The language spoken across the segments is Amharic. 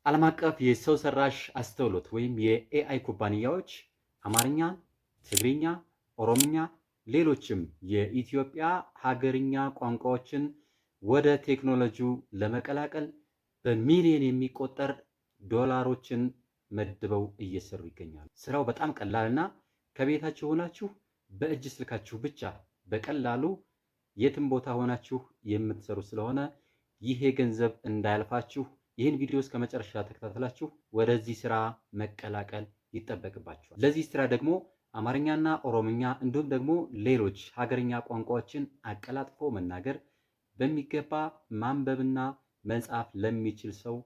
ዓለም አቀፍ የሰው ሰራሽ አስተውሎት ወይም የኤአይ ኩባንያዎች አማርኛ፣ ትግርኛ፣ ኦሮምኛ፣ ሌሎችም የኢትዮጵያ ሀገርኛ ቋንቋዎችን ወደ ቴክኖሎጂው ለመቀላቀል በሚሊዮን የሚቆጠር ዶላሮችን መድበው እየሰሩ ይገኛሉ። ስራው በጣም ቀላልና ከቤታችሁ ሆናችሁ በእጅ ስልካችሁ ብቻ በቀላሉ የትም ቦታ ሆናችሁ የምትሰሩ ስለሆነ ይሄ ገንዘብ እንዳያልፋችሁ ይህን ቪዲዮ እስከ መጨረሻ ተከታተላችሁ ወደዚህ ስራ መቀላቀል ይጠበቅባችኋል። ለዚህ ስራ ደግሞ አማርኛና ኦሮምኛ እንዲሁም ደግሞ ሌሎች ሀገርኛ ቋንቋዎችን አቀላጥፎ መናገር በሚገባ ማንበብና መጻፍ ለሚችል ሰው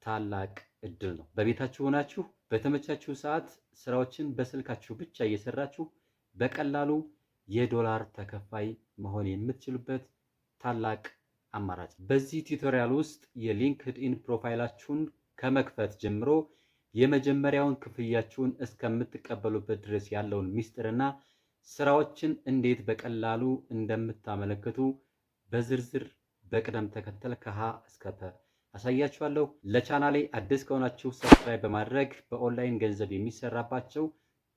ታላቅ እድል ነው። በቤታችሁ ሆናችሁ በተመቻችሁ ሰዓት ስራዎችን በስልካችሁ ብቻ እየሰራችሁ በቀላሉ የዶላር ተከፋይ መሆን የምትችሉበት ታላቅ አማራጭ። በዚህ ቱቶሪያል ውስጥ የሊንክድኢን ፕሮፋይላችሁን ከመክፈት ጀምሮ የመጀመሪያውን ክፍያችሁን እስከምትቀበሉበት ድረስ ያለውን ሚስጥርና ስራዎችን እንዴት በቀላሉ እንደምታመለክቱ በዝርዝር በቅደም ተከተል ከሀ እስከ ፐ አሳያችኋለሁ። ለቻናሌ አዲስ ከሆናችሁ ሰብስክራይብ በማድረግ በኦንላይን ገንዘብ የሚሰራባቸው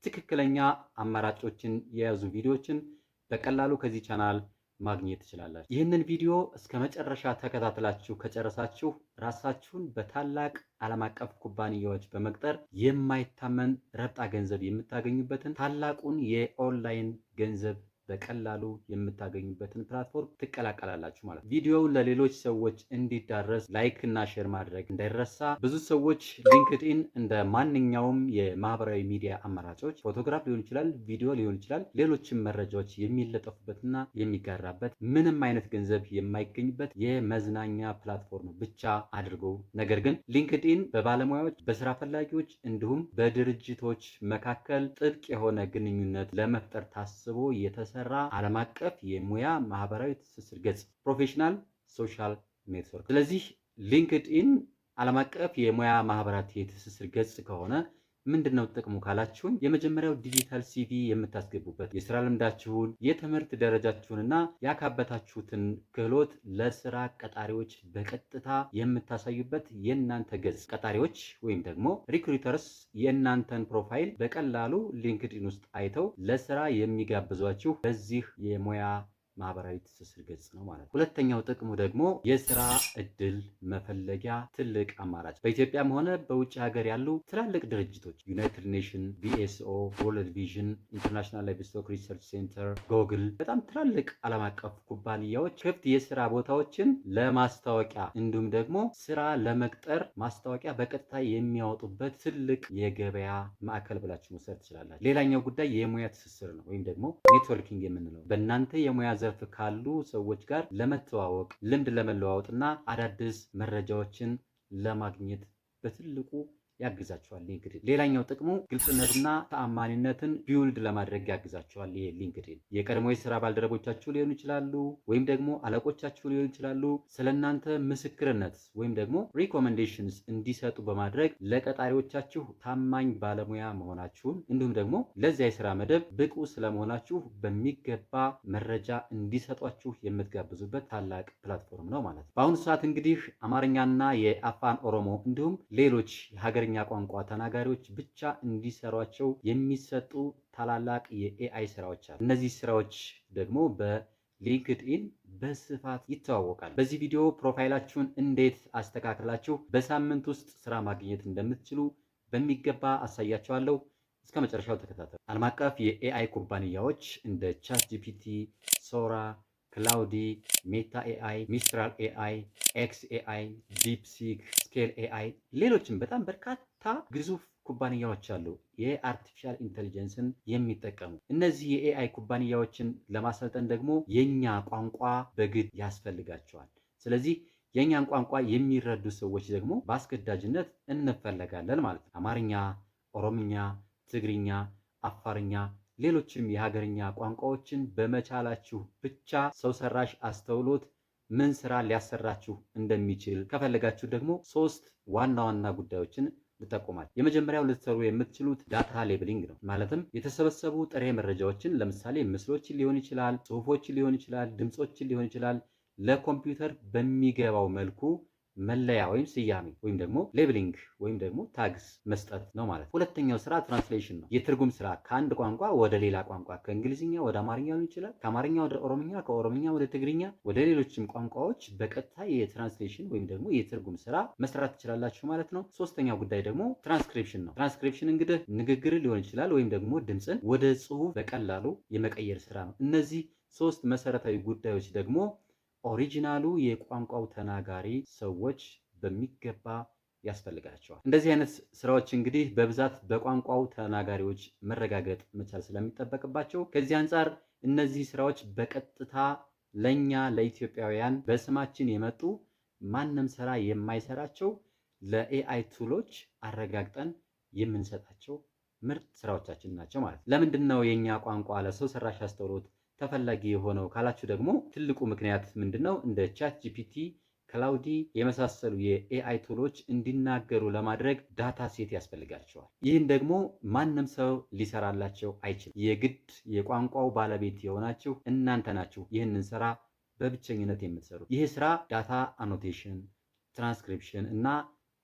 ትክክለኛ አማራጮችን የያዙ ቪዲዮዎችን በቀላሉ ከዚህ ቻናል ማግኘት ትችላላችሁ። ይህንን ቪዲዮ እስከ መጨረሻ ተከታትላችሁ ከጨረሳችሁ ራሳችሁን በታላቅ ዓለም አቀፍ ኩባንያዎች በመቅጠር የማይታመን ረብጣ ገንዘብ የምታገኙበትን ታላቁን የኦንላይን ገንዘብ በቀላሉ የምታገኙበትን ፕላትፎርም ትቀላቀላላችሁ ማለት ነው። ቪዲዮውን ለሌሎች ሰዎች እንዲዳረስ ላይክ እና ሼር ማድረግ እንዳይረሳ። ብዙ ሰዎች ሊንክድኢን እንደ ማንኛውም የማህበራዊ ሚዲያ አማራጮች ፎቶግራፍ ሊሆን ይችላል፣ ቪዲዮ ሊሆን ይችላል፣ ሌሎችም መረጃዎች የሚለጠፉበትና የሚጋራበት ምንም አይነት ገንዘብ የማይገኝበት የመዝናኛ ፕላትፎርም ብቻ አድርገው፣ ነገር ግን ሊንክድኢን በባለሙያዎች በስራ ፈላጊዎች እንዲሁም በድርጅቶች መካከል ጥብቅ የሆነ ግንኙነት ለመፍጠር ታስቦ የተሰራ ዓለም አቀፍ የሙያ ማህበራዊ ትስስር ገጽ ፕሮፌሽናል ሶሻል ኔትወርክ። ስለዚህ ሊንክድኢን ዓለም አቀፍ የሙያ ማህበራት የትስስር ገጽ ከሆነ ምንድነው ጥቅሙ ካላችሁን፣ የመጀመሪያው ዲጂታል ሲቪ የምታስገቡበት የስራ ልምዳችሁን፣ የትምህርት ደረጃችሁንና ያካበታችሁትን ክህሎት ለስራ ቀጣሪዎች በቀጥታ የምታሳዩበት የእናንተ ገጽ። ቀጣሪዎች ወይም ደግሞ ሪክሩተርስ የእናንተን ፕሮፋይል በቀላሉ ሊንክድኢን ውስጥ አይተው ለስራ የሚጋብዟችሁ በዚህ የሙያ ማህበራዊ ትስስር ገጽ ነው ማለት ነው። ሁለተኛው ጥቅሙ ደግሞ የስራ እድል መፈለጊያ ትልቅ አማራጭ። በኢትዮጵያም ሆነ በውጭ ሀገር ያሉ ትላልቅ ድርጅቶች ዩናይትድ ኔሽን፣ ቢኤስኦ፣ ወርልድ ቪዥን፣ ኢንተርናሽናል ላይቭስቶክ ሪሰርች ሴንተር፣ ጎግል፣ በጣም ትላልቅ ዓለም አቀፍ ኩባንያዎች ክፍት የስራ ቦታዎችን ለማስታወቂያ እንዲሁም ደግሞ ስራ ለመቅጠር ማስታወቂያ በቀጥታ የሚያወጡበት ትልቅ የገበያ ማዕከል ብላችሁ መውሰድ ትችላላችሁ። ሌላኛው ጉዳይ የሙያ ትስስር ነው ወይም ደግሞ ኔትወርኪንግ የምንለው በእናንተ የሙያ ዘርፍ ካሉ ሰዎች ጋር ለመተዋወቅ ልምድ ለመለዋወጥና አዳዲስ መረጃዎችን ለማግኘት በትልቁ ያግዛቸዋል። ሊንክድኢን ሌላኛው ጥቅሙ ግልጽነትና ተአማኒነትን ቢውልድ ለማድረግ ያግዛቸዋል። ይሄ ሊንክድኢን የቀድሞ የስራ ባልደረቦቻችሁ ሊሆኑ ይችላሉ፣ ወይም ደግሞ አለቆቻችሁ ሊሆኑ ይችላሉ። ስለናንተ ምስክርነት ወይም ደግሞ ሪኮሜንዴሽንስ እንዲሰጡ በማድረግ ለቀጣሪዎቻችሁ ታማኝ ባለሙያ መሆናችሁን እንዲሁም ደግሞ ለዚያ የስራ መደብ ብቁ ስለመሆናችሁ በሚገባ መረጃ እንዲሰጧችሁ የምትጋብዙበት ታላቅ ፕላትፎርም ነው ማለት ነው። በአሁኑ ሰዓት እንግዲህ አማርኛና የአፋን ኦሮሞ እንዲሁም ሌሎች የሀገርኛ ቋንቋ ተናጋሪዎች ብቻ እንዲሰሯቸው የሚሰጡ ታላላቅ የኤአይ ስራዎች አሉ። እነዚህ ስራዎች ደግሞ በሊንክድኢን በስፋት ይተዋወቃል። በዚህ ቪዲዮ ፕሮፋይላችሁን እንዴት አስተካክላችሁ በሳምንት ውስጥ ስራ ማግኘት እንደምትችሉ በሚገባ አሳያችኋለሁ። እስከ መጨረሻው ተከታተሉ። ዓለም አቀፍ የኤአይ ኩባንያዎች እንደ ቻት ጂፒቲ፣ ሶራ፣ ክላውዲ፣ ሜታ ኤአይ፣ ሚስትራል ኤአይ፣ ኤክስ ኤአይ፣ ዲፕሲክ፣ ስኬል ኤአይ፣ ሌሎችም በጣም በርካታ ግዙፍ ኩባንያዎች አሉ የአርቲፊሻል ኢንተሊጀንስን የሚጠቀሙ። እነዚህ የኤአይ ኩባንያዎችን ለማሰልጠን ደግሞ የኛ ቋንቋ በግድ ያስፈልጋቸዋል። ስለዚህ የኛን ቋንቋ የሚረዱ ሰዎች ደግሞ በአስገዳጅነት እንፈለጋለን ማለት ነው። አማርኛ፣ ኦሮምኛ፣ ትግርኛ፣ አፋርኛ ሌሎችም የሀገርኛ ቋንቋዎችን በመቻላችሁ ብቻ ሰው ሰራሽ አስተውሎት ምን ስራ ሊያሰራችሁ እንደሚችል ከፈለጋችሁ ደግሞ ሶስት ዋና ዋና ጉዳዮችን ልጠቁማችሁ። የመጀመሪያው ልትሰሩ የምትችሉት ዳታ ሌብሊንግ ነው። ማለትም የተሰበሰቡ ጥሬ መረጃዎችን ለምሳሌ ምስሎችን ሊሆን ይችላል፣ ጽሁፎችን ሊሆን ይችላል፣ ድምጾችን ሊሆን ይችላል ለኮምፒውተር በሚገባው መልኩ መለያ ወይም ስያሜ ወይም ደግሞ ሌብሊንግ ወይም ደግሞ ታግስ መስጠት ነው ማለት ነው። ሁለተኛው ስራ ትራንስሌሽን ነው። የትርጉም ስራ ከአንድ ቋንቋ ወደ ሌላ ቋንቋ፣ ከእንግሊዝኛ ወደ አማርኛ ሊሆን ይችላል፣ ከአማርኛ ወደ ኦሮምኛ፣ ከኦሮምኛ ወደ ትግርኛ፣ ወደ ሌሎችም ቋንቋዎች በቀጥታ የትራንስሌሽን ወይም ደግሞ የትርጉም ስራ መስራት ትችላላችሁ ማለት ነው። ሶስተኛው ጉዳይ ደግሞ ትራንስክሪፕሽን ነው። ትራንስክሪፕሽን እንግዲህ ንግግር ሊሆን ይችላል ወይም ደግሞ ድምፅን ወደ ጽሁፍ በቀላሉ የመቀየር ስራ ነው። እነዚህ ሶስት መሰረታዊ ጉዳዮች ደግሞ ኦሪጂናሉ የቋንቋው ተናጋሪ ሰዎች በሚገባ ያስፈልጋቸዋል። እንደዚህ አይነት ስራዎች እንግዲህ በብዛት በቋንቋው ተናጋሪዎች መረጋገጥ መቻል ስለሚጠበቅባቸው ከዚህ አንጻር እነዚህ ስራዎች በቀጥታ ለኛ ለኢትዮጵያውያን በስማችን የመጡ ማንም ስራ የማይሰራቸው ለኤአይ ቱሎች አረጋግጠን የምንሰጣቸው ምርጥ ስራዎቻችን ናቸው ማለት ነው። ለምንድን ነው የኛ ቋንቋ ለሰው ሰራሽ አስተውሎት ተፈላጊ የሆነው ካላችሁ ደግሞ ትልቁ ምክንያት ምንድነው? እንደ ቻት ጂፒቲ፣ ክላውዲ የመሳሰሉ የኤአይ ቱሎች እንዲናገሩ ለማድረግ ዳታ ሴት ያስፈልጋቸዋል። ይህን ደግሞ ማንም ሰው ሊሰራላቸው አይችልም። የግድ የቋንቋው ባለቤት የሆናችሁ እናንተ ናችሁ ይህንን ስራ በብቸኝነት የምትሰሩት። ይህ ስራ ዳታ አኖቴሽን፣ ትራንስክሪፕሽን እና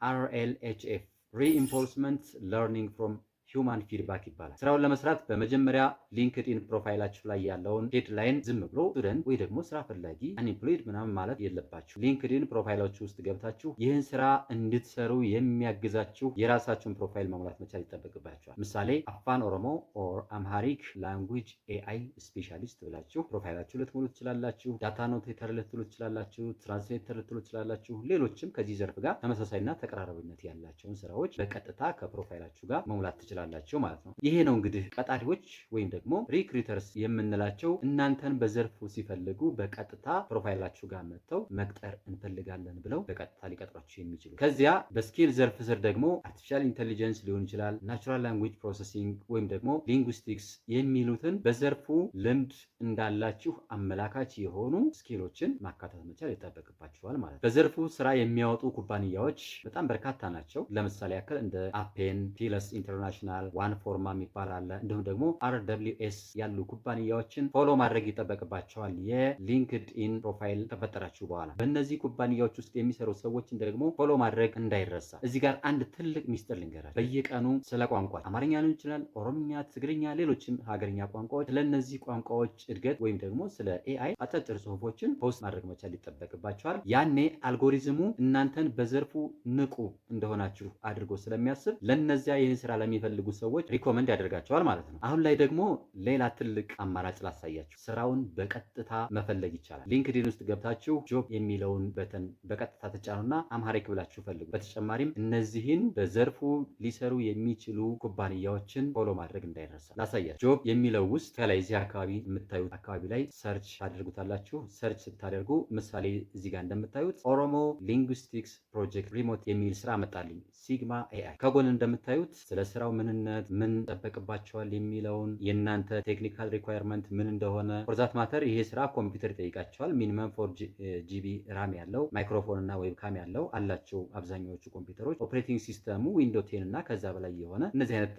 RLHF ሪኢንፎርስመንት ለርኒንግ ፍሮም ሂውማን ፊድባክ ይባላል። ስራውን ለመስራት በመጀመሪያ ሊንክድኢን ፕሮፋይላችሁ ላይ ያለውን ሄድላይን ዝም ብሎ ስቱደንት ወይ ደግሞ ስራ ፈላጊ አንኤምፕሎይድ ምናምን ማለት የለባችሁ። ሊንክድኢን ፕሮፋይላችሁ ውስጥ ገብታችሁ ይህን ስራ እንድትሰሩ የሚያግዛችሁ የራሳችሁን ፕሮፋይል መሙላት መቻል ይጠበቅባችኋል። ምሳሌ አፋን ኦሮሞ ኦር አምሃሪክ ላንጉጅ ኤአይ ስፔሻሊስት ብላችሁ ፕሮፋይላችሁ ልትሞሉ ትችላላችሁ። ዳታ ኖቴተር ልትሉ ትችላላችሁ። ትራንስሌተር ልትሉ ትችላላችሁ። ሌሎችም ከዚህ ዘርፍ ጋር ተመሳሳይና ተቀራራቢነት ያላቸውን ስራዎች በቀጥታ ከፕሮፋይላችሁ ጋር መሙላት ትችላላችሁ ማለት ነው። ይሄ ነው እንግዲህ ቀጣሪዎች ወይም ደግሞ ሪክሩተርስ የምንላቸው እናንተን በዘርፉ ሲፈልጉ በቀጥታ ፕሮፋይላችሁ ጋር መጥተው መቅጠር እንፈልጋለን ብለው በቀጥታ ሊቀጥሯችሁ የሚችሉ። ከዚያ በስኪል ዘርፍ ስር ደግሞ አርቲፊሻል ኢንተሊጀንስ ሊሆን ይችላል፣ ናቹራል ላንጉጅ ፕሮሰሲንግ ወይም ደግሞ ሊንጉስቲክስ የሚሉትን በዘርፉ ልምድ እንዳላችሁ አመላካች የሆኑ ስኪሎችን ማካተት መቻል ይጠበቅባችኋል ማለት ነው። በዘርፉ ስራ የሚያወጡ ኩባንያዎች በጣም በርካታ ናቸው። ለምሳሌ ያክል እንደ አፔን፣ ቲለስ ኢንተርናሽናል፣ ዋን ፎርማ የሚባል አለ። እንዲሁም ደግሞ RWS ያሉ ኩባንያዎችን ፎሎ ማድረግ ይጠበቅባቸዋል። የሊንክድኢን ፕሮፋይል ከፈጠራችሁ በኋላ በእነዚህ ኩባንያዎች ውስጥ የሚሰሩ ሰዎችን ደግሞ ፎሎ ማድረግ እንዳይረሳ። እዚህ ጋር አንድ ትልቅ ሚስጥር ልንገራችሁ። በየቀኑ ስለ ቋንቋ አማርኛ ሊሆን ይችላል፣ ኦሮምኛ፣ ትግርኛ፣ ሌሎችም ሀገርኛ ቋንቋዎች ስለነዚህ ቋንቋዎች እድገት ወይም ደግሞ ስለ ኤአይ አጫጭር ጽሁፎችን ፖስት ማድረግ መቻል ይጠበቅባቸዋል። ያኔ አልጎሪዝሙ እናንተን በዘርፉ ንቁ እንደሆናችሁ አድርጎ ስለሚያስብ ለነዚያ ይህን ስራ ለሚፈልጉ ሰዎች ሪኮመንድ ያደርጋቸዋል ማለት ነው። አሁን ላይ ደግሞ ሌላ ትልቅ አማራጭ ላሳያችሁ። ስራውን በቀጥታ መፈለግ ይቻላል። ሊንክድኢን ውስጥ ገብታችሁ ጆብ የሚለውን በተን በቀጥታ ተጫኑና አምሃሪክ ብላችሁ ፈልጉ። በተጨማሪም እነዚህን በዘርፉ ሊሰሩ የሚችሉ ኩባንያዎችን ፎሎ ማድረግ እንዳይረሳ ላሳያችሁ። ጆብ የሚለው ውስጥ ከላይ እዚህ አካባቢ የምታዩት አካባቢ ላይ ሰርች ታደርጉታላችሁ። ሰርች ስታደርጉ ምሳሌ እዚህ ጋር እንደምታዩት ኦሮሞ ሊንጉስቲክስ ፕሮጀክት ሪሞት የሚል ስራ መጣልኝ። ሲግማ ኤአይ ከጎን እንደምታዩት ስለ ስራው ምንነት፣ ምን ጠበቅባቸዋል የሚለውን የእናንተ ቴክኒካል ሪኳየርመንት ምን እንደሆነ ፎርዛት ማተር ይሄ ስራ ኮምፒውተር ይጠይቃቸዋል። ሚኒመም 4GB ራም ያለው ማይክሮፎን እና ዌብካም ያለው አላቸው አብዛኛዎቹ ኮምፒውተሮች። ኦፕሬቲንግ ሲስተሙ ዊንዶ 10 እና ከዛ በላይ የሆነ እነዚህ አይነት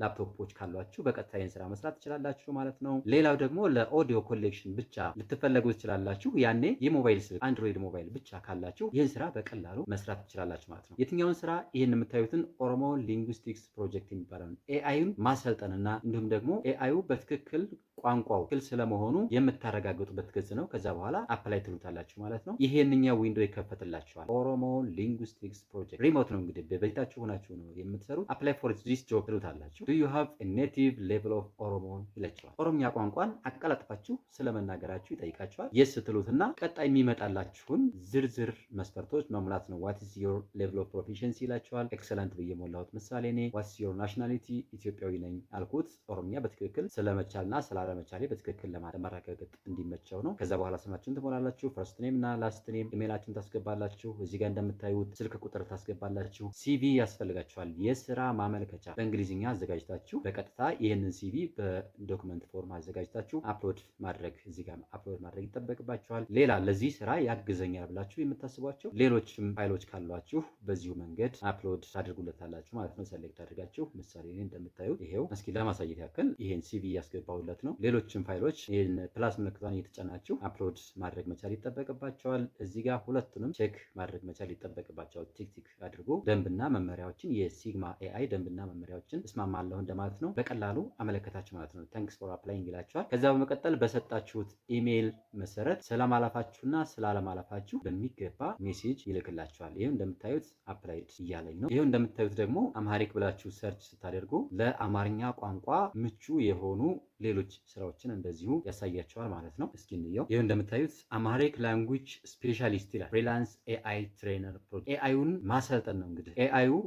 ላፕቶፖች ካሏችሁ በቀጥታ ይህን ስራ መስራት ትችላላችሁ ማለት ነው። ሌላው ደግሞ ለኦዲዮ ኮሌክሽን ብቻ ልትፈለጉ ትችላላችሁ። ያኔ የሞባይል ስልክ አንድሮይድ ሞባይል ብቻ ካላችሁ ይህን ስራ በቀላሉ መስራት ትችላላችሁ ማለት ነው። የትኛውን ስራ? ይህን የምታዩትን ኦሮሞ ሊንጉስቲክስ ፕሮጀክት የሚባለውን ኤአይን ማሰልጠንና እንዲሁም ደግሞ ኤአዩ በትክክል ቋንቋው ክል ስለመሆኑ የምታረጋግጡበት ገጽ ነው። ከዛ በኋላ አፕላይ ትሉታላችሁ ማለት ነው። ይሄንኛው ዊንዶ ይከፈትላችኋል። ኦሮሞ ሊንጉስቲክስ ፕሮጀክት ሪሞት ነው እንግዲህ በቤታችሁ ሆናችሁ ነው የምትሰሩት። አፕላይ ፎር ዚስ ጆብ ትሉታላችሁ። ዱ ዩ ሃቭ ኤ ኔቲቭ ሌቭል ኦፍ ኦሮሞ ይላችኋል። ኦሮምኛ ቋንቋን አቀላጥፋችሁ ስለመናገራችሁ ይጠይቃችኋል። የስ ትሉትና ቀጣይ የሚመጣላችሁን ዝርዝር መስፈርቶች መሙላት ነው። ዋት ኢዝ ዮር ሌቭል ኦፍ ፕሮፊሽንሲ ይላችኋል። ኤክሰለንት ብዬ ሞላሁት። ምሳሌ እኔ ዋትስ ዮር ናሽናሊቲ ኢትዮጵያዊ ነኝ አልኩት። ኦሮምኛ በትክክል ስለመቻልና ስላለመቻሌ በትክክል ለማረጋገጥ እንዲመቸው ነው። ከዛ በኋላ ስማችሁን ትሞላላችሁ። ፈርስት ኔም እና ላስት ኔም፣ ኢሜይላችሁን ታስገባላችሁ። እዚህ ጋር እንደምታዩት ስልክ ቁጥር ታስገባላችሁ። ሲቪ ያስፈልጋችኋል። የስራ ማመልከቻ በእንግሊዝኛ አዘጋጅታችሁ በቀጥታ ይህንን ሲቪ በዶክመንት ፎርም አዘጋጅታችሁ አፕሎድ ማድረግ እዚህ ጋር አፕሎድ ማድረግ ይጠበቅባችኋል። ሌላ ለዚህ ስራ ያግዘኛል ብላችሁ የምታስቧቸው ሌሎችም ፋይሎች ካሏችሁ በዚሁ መንገድ አፕሎድ ታደርጉለታላችሁ ማለት ነው። ሰሌክት አድርጋችሁ ምሳሌ ላይ እንደምታዩት ይሄው እስኪ ለማሳየት ያክል ይሄን ሲቪ እያስገባሁለት ነው። ሌሎችም ፋይሎች ይሄን ፕላስ ምልክቷን እየተጫናችሁ አፕሎድ ማድረግ መቻል ይጠበቅባቸዋል። እዚህ ጋር ሁለቱንም ቼክ ማድረግ መቻል ይጠበቅባቸዋል። ቲክ አድርጎ ደንብና መመሪያዎችን የሲግማ ኤአይ ደንብና መመሪያዎችን እስማማለሁ እንደማለት ነው። በቀላሉ አመለከታችሁ ማለት ነው። ታንክስ ፎር አፕላይንግ ይላችኋል። ከዛ በመቀጠል በሰጣችሁት ኢሜይል መሰረት ስለማለፋችሁና ስላለማለፋችሁ በሚገባ ሜሴጅ ይልክላችኋል። ይሄው እንደምታዩት አፕላይድ እያለኝ ነው። ይሄው እንደምታዩት ደግሞ አምሃሪክ ብላችሁ ሰርች ስታደርጉ ለአማርኛ ቋንቋ ምቹ የሆኑ ሌሎች ስራዎችን እንደዚሁ ያሳያቸዋል ማለት ነው። እስኪ እንየው። ይሄው እንደምታዩት አምሃሪክ ላንጉጅ ስፔሻሊስት ይላል። ፍሪላንስ ኤአይ ትሬነር ፕሮጀክት ኤአይውን ማሰልጠን ነው። እንግዲህ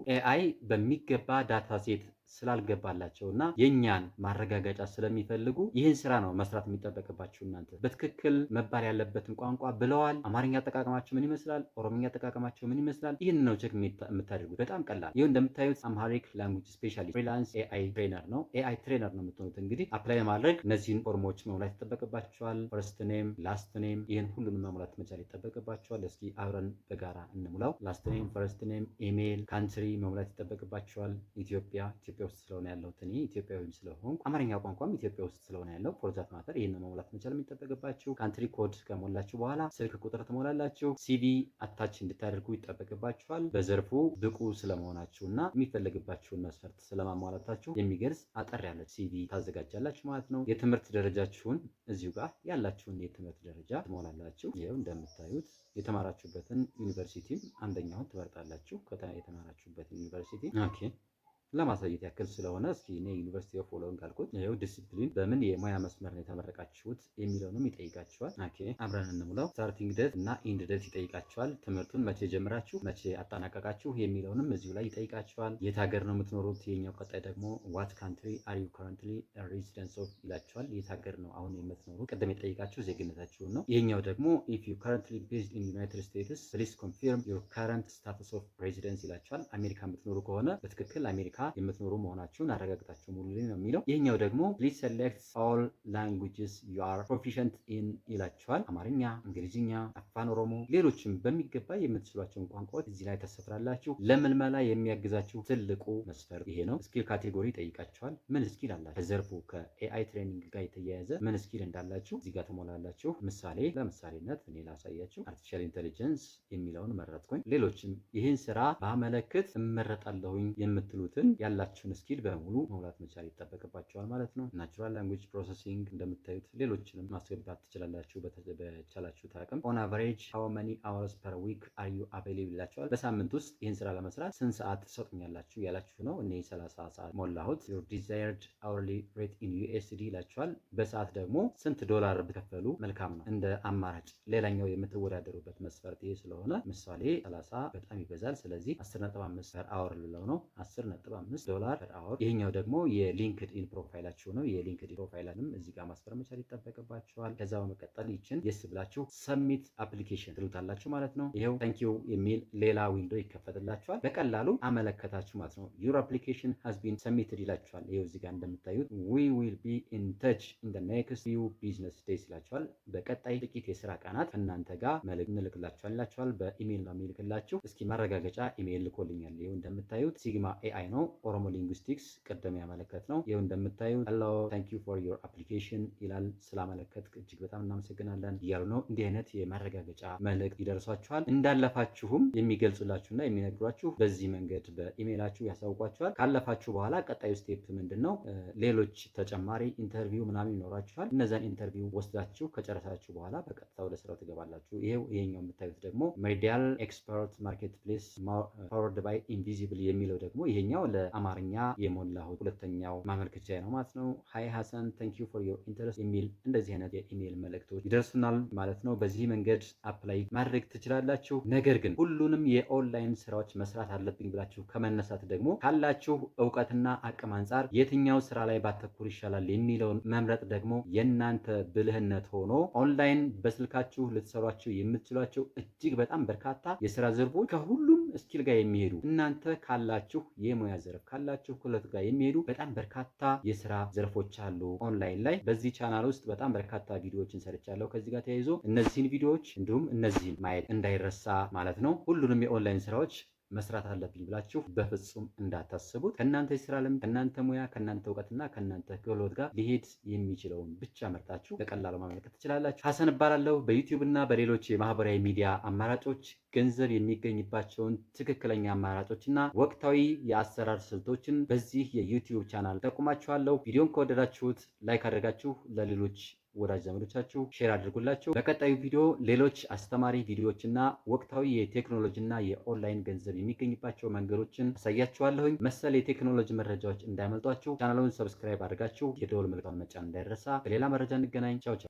ኤአይ በሚገባ ዳታ ሴት ስላልገባላቸው እና የእኛን ማረጋገጫ ስለሚፈልጉ ይህን ስራ ነው መስራት የሚጠበቅባችሁ። እናንተ በትክክል መባል ያለበትን ቋንቋ ብለዋል። አማርኛ አጠቃቀማቸው ምን ይመስላል? ኦሮምኛ አጠቃቀማቸው ምን ይመስላል? ይህን ነው ቼክ የምታደርጉት። በጣም ቀላል። ይኸው እንደምታዩት አምሃሪክ ላንጉጅ ስፔሻሊስት ፍሪላንስ ኤአይ ትሬነር ነው። ኤአይ ትሬነር ነው የምትሆኑት። እንግዲህ አፕላይ ለማድረግ እነዚህን ፎርሞች መሙላት ይጠበቅባቸዋል። ፈርስት ኔም፣ ላስት ኔም፣ ይህን ሁሉንም መሙላት መቻል ይጠበቅባቸዋል። እስኪ አብረን በጋራ እንሙላው። ላስት ኔም፣ ፈርስት ኔም፣ ኢሜይል፣ ካንትሪ መሙላት ይጠበቅባቸዋል። ኢትዮጵያ ውስጥ ስለሆነ ያለሁት እኔ ኢትዮጵያዊ ስለሆንኩ አማርኛ ቋንቋም ኢትዮጵያ ውስጥ ስለሆነ ያለው ፎርዛት ማተር ይህን መሙላት መቻል የሚጠበቅባችሁ። ካንትሪ ኮድ ከሞላችሁ በኋላ ስልክ ቁጥር ትሞላላችሁ። ሲቪ አታች እንድታደርጉ ይጠበቅባችኋል። በዘርፉ ብቁ ስለመሆናችሁ እና የሚፈልግባችሁን መስፈርት ስለማሟላታችሁ የሚገልጽ አጠር ያለ ሲቪ ታዘጋጃላችሁ ማለት ነው። የትምህርት ደረጃችሁን እዚሁ ጋር ያላችሁን የትምህርት ደረጃ ትሞላላችሁ። ይኸው እንደምታዩት የተማራችሁበትን ዩኒቨርሲቲም አንደኛውን ትመርጣላችሁ። የተማራችሁበትን ዩኒቨርሲቲ ኦኬ ለማሳየት ያክል ስለሆነ እስኪ እኔ ዩኒቨርሲቲ ኦፍ ፎሎዊንግ አልኩት። ይኸው ዲሲፕሊን በምን የሙያ መስመር ነው የተመረቃችሁት የሚለውንም ይጠይቃችኋል። ኦኬ አብረን እንሙላው። ስታርቲንግ ዴት እና ኢንድ ዴት ይጠይቃችኋል። ትምህርቱን መቼ ጀምራችሁ መቼ አጠናቀቃችሁ የሚለውንም እዚሁ ላይ ይጠይቃችኋል። የት ሀገር ነው የምትኖሩት? የኛው ቀጣይ ደግሞ ዋት ካንትሪ አር ዩ ከረንትሊ ሬዚደንስ ኦፍ ይላችኋል። የት ሀገር ነው አሁን የምትኖሩት? ቅድም የጠይቃችሁ ዜግነታችሁን ነው። ይሄኛው ደግሞ ኢፍ ዩ ከረንትሊ ቤዝድ ኢን ዩናይትድ ስቴትስ ፕሊዝ ኮንፊርም ዩር ከረንት ስታተስ ኦፍ ሬዚደንስ ይላችኋል። አሜሪካ የምትኖሩ ከሆነ በትክክል አሜሪካ የምትኖሩ መሆናችሁን አረጋግጣችሁ ሙሉልኝ ነው የሚለው። ይሄኛው ደግሞ ፕሊዝ ሰሌክት ኦል ላንጉጅስ ዩ አር ፕሮፊሸንት ኢን ይላችኋል። አማርኛ፣ እንግሊዝኛ፣ አፋን ኦሮሞ፣ ሌሎችም በሚገባ የምትችሏቸውን ቋንቋዎች እዚህ ላይ ታሰፍራላችሁ። ለምልመላ የሚያግዛችሁ ትልቁ መስፈርት ይሄ ነው። ስኪል ካቴጎሪ ይጠይቃችኋል። ምን ስኪል አላችሁ? ከዘርፉ ከኤአይ ትሬኒንግ ጋር የተያያዘ ምን ስኪል እንዳላችሁ እዚህ ጋር ትሞላላችሁ። ምሳሌ ለምሳሌነት እኔ ላሳያችሁ። አርቲፊሻል ኢንቴሊጀንስ የሚለውን መረጥኩኝ። ሌሎችም ይህን ስራ ባመለክት እመረጣለሁኝ የምትሉትን ያላችሁን ስኪል በሙሉ መሙላት መቻል ይጠበቅባቸዋል ማለት ነው። ናቹራል ላንጉጅ ፕሮሰሲንግ እንደምታዩት ሌሎችንም ማስገባት ትችላላችሁ በቻላችሁት አቅም። ኦን አቨሬጅ ሃው መኒ አወርስ ፐር ዊክ አር ዩ አቬይለብል ይላችኋል። በሳምንት ውስጥ ይህን ስራ ለመስራት ስንት ሰዓት ትሰጡኛላችሁ ያላችሁ ነው። እኔ 30 ሰዓት ሞላሁት። ዩር ዲዛይርድ አወርሊ ሬት ኢን ዩኤስዲ ይላችኋል። በሰዓት ደግሞ ስንት ዶላር ብትከፈሉ መልካም ነው እንደ አማራጭ። ሌላኛው የምትወዳደሩበት መስፈርት ይሄ ስለሆነ ምሳሌ 30 በጣም ይበዛል። ስለዚህ 10.5 ፐር አወር ልለው ነው። 10.5 ዶላር ፐር አወር። ይሄኛው ደግሞ የሊንክድ ኢን ፕሮፋይላችሁ ነው። የሊንክድ ኢን ፕሮፋይልንም እዚህ ጋር ማስፈር መቻል ይጠበቅባችኋል። ከዛ በመቀጠል ይችን የስ ብላችሁ ሰሚት አፕሊኬሽን ትሉታላችሁ ማለት ነው። ይሄው ታንኪዩ የሚል ሌላ ዊንዶ ይከፈትላችኋል። በቀላሉ አመለከታችሁ ማለት ነው። ዩር አፕሊኬሽን ሃዝ ቢን ሰሚትድ ይላችኋል። ይሄው እዚህ ጋር እንደምታዩት ዊ ዊል ቢ ኢን ተች ኢን ዘ ኔክስት ፊው ቢዝነስ ዴይስ ይላችኋል። በቀጣይ ጥቂት የስራ ቀናት እናንተ ጋር መልእክት እንልክላችኋል ይላችኋል። በኢሜይል ነው የሚልክላችሁ። እስኪ ማረጋገጫ ኢሜይል ልኮልኛል። ይሄው እንደምታዩት ሲግማ ኤአይ ነው። ኦሮሞ ሊንጉስቲክስ ቅድም ያመለከት ነው። ይኸው እንደምታዩት ሄሎ ታንክ ዩ ፎር ዮር አፕሊኬሽን ይላል። ስላመለከት እጅግ በጣም እናመሰግናለን እያሉ ነው። እንዲህ አይነት የማረጋገጫ መልእክት ይደርሷችኋል። እንዳለፋችሁም የሚገልጹላችሁና የሚነግሯችሁ በዚህ መንገድ በኢሜይላችሁ ያሳውቋችኋል። ካለፋችሁ በኋላ ቀጣዩ ስቴፕ ምንድን ነው? ሌሎች ተጨማሪ ኢንተርቪው ምናምን ይኖራችኋል። እነዛን ኢንተርቪው ወስዳችሁ ከጨረሳችሁ በኋላ በቀጥታ ወደ ስራው ትገባላችሁ። ይሄኛው የምታዩት ደግሞ ሜዲያል ኤክስፐርት ማርኬት ፕሌስ ፓወርድ ባይ ኢንቪዚብል የሚለው ደግሞ ይሄኛው ለአማርኛ የሞላሁት ሁለተኛው ማመልከቻ ነው ማለት ነው። ሃይ ሀሰን ታንክ ዩ ፎር ዮር ኢንተረስት የሚል እንደዚህ አይነት የኢሜይል መልእክቶች ይደርሱናል ማለት ነው። በዚህ መንገድ አፕላይ ማድረግ ትችላላችሁ። ነገር ግን ሁሉንም የኦንላይን ስራዎች መስራት አለብኝ ብላችሁ ከመነሳት ደግሞ ካላችሁ እውቀትና አቅም አንጻር የትኛው ስራ ላይ ባተኩር ይሻላል የሚለውን መምረጥ ደግሞ የእናንተ ብልህነት ሆኖ ኦንላይን በስልካችሁ ልትሰሯቸው የምትችሏቸው እጅግ በጣም በርካታ የስራ ዘርፎች ከሁሉም ስኪል ጋር የሚሄዱ እናንተ ካላችሁ የሙያ ዘርፍ ካላችሁ ክህሎት ጋር የሚሄዱ በጣም በርካታ የስራ ዘርፎች አሉ ኦንላይን ላይ። በዚህ ቻናል ውስጥ በጣም በርካታ ቪዲዮዎችን ሰርቻለሁ ከዚህ ጋር ተያይዞ እነዚህን ቪዲዮዎች እንዲሁም እነዚህን ማየት እንዳይረሳ ማለት ነው። ሁሉንም የኦንላይን ስራዎች መስራት አለብኝ ብላችሁ በፍጹም እንዳታስቡት። ከእናንተ የስራ ልምድ፣ ከእናንተ ሙያ፣ ከእናንተ እውቀትና ከእናንተ ክህሎት ጋር ሊሄድ የሚችለውን ብቻ መርጣችሁ በቀላሉ ማመልከት ትችላላችሁ። ሀሰን እባላለሁ። በዩቲዩብ እና በሌሎች የማህበራዊ ሚዲያ አማራጮች ገንዘብ የሚገኝባቸውን ትክክለኛ አማራጮችና ወቅታዊ የአሰራር ስልቶችን በዚህ የዩቲዩብ ቻናል ጠቁማችኋለሁ። ቪዲዮን ከወደዳችሁት ላይክ አድርጋችሁ ለሌሎች ወዳጅ ዘመዶቻችሁ ሼር አድርጉላችሁ። በቀጣዩ ቪዲዮ ሌሎች አስተማሪ ቪዲዮዎችና ወቅታዊ የቴክኖሎጂና የኦንላይን ገንዘብ የሚገኝባቸው መንገዶችን አሳያችኋለሁኝ። መሰል የቴክኖሎጂ መረጃዎች እንዳያመልጧችሁ ቻናሉን ሰብስክራይብ አድርጋችሁ የደወል ምልክቱን መጫን እንዳይረሳ። በሌላ መረጃ እንገናኝ። ቻው ቻው።